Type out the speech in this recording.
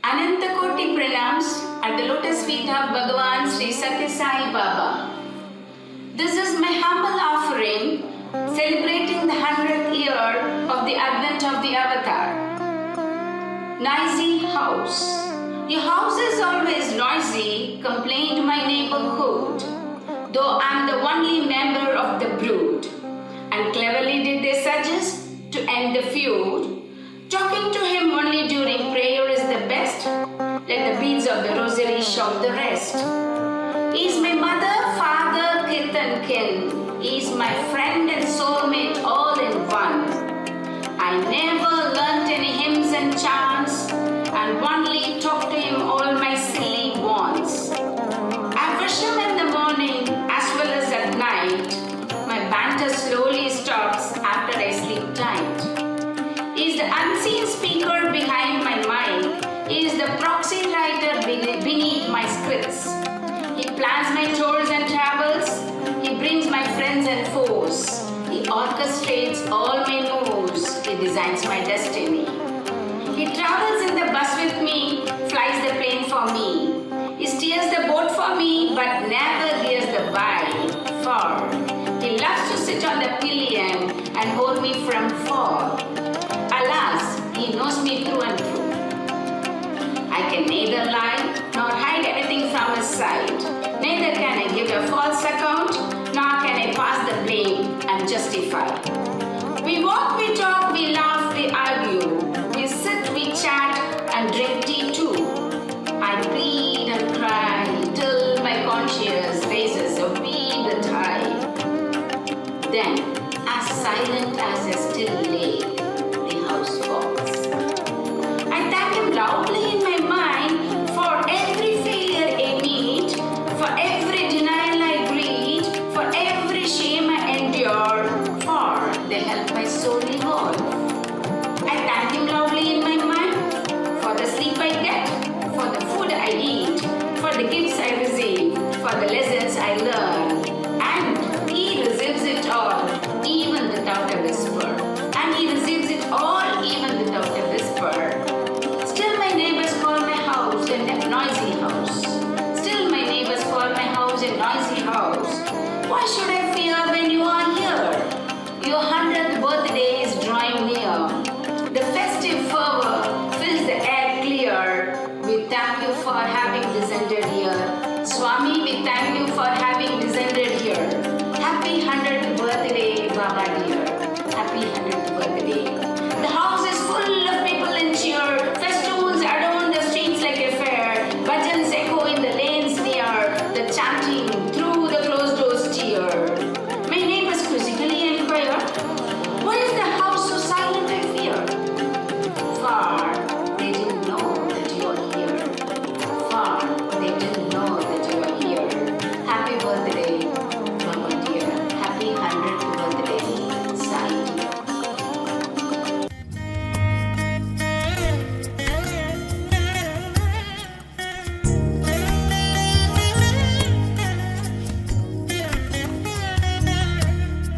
Anantakoti pranams at the lotus feet of Bhagavan Sri Sathya Sai Baba. This is my humble offering celebrating the 100th year of the advent of the avatar. Noisy house. Your house is always noisy, complained my neighborhood, though I'm the only member of the brood. And cleverly did they suggest to end the feud. Talking to him only during prayer is the best. Let the beads of the rosary shout the rest. He's my mother, father, kith and kin. He's my friend and soulmate all in one. I never learnt any hymns and chants and only talk to him all my silly wants. I wish him in the morning as well as at night. My banter slowly stops after I sleep tight. He is the unseen speaker behind my mic. He is the proxy writer beneath my scripts. He plans my tours and travels. He brings my friends and foes. He orchestrates all my moves. He designs my destiny. He travels in the bus with me, flies the plane for me. He steers the boat for me, but never gives the why. For he loves to sit on the pillion and hold me from fall. Alas, he knows me through and through. I can neither lie nor hide anything from his side. Neither can I give a false account, nor can I pass the blame and justify. We walk, we talk, we laugh, we argue.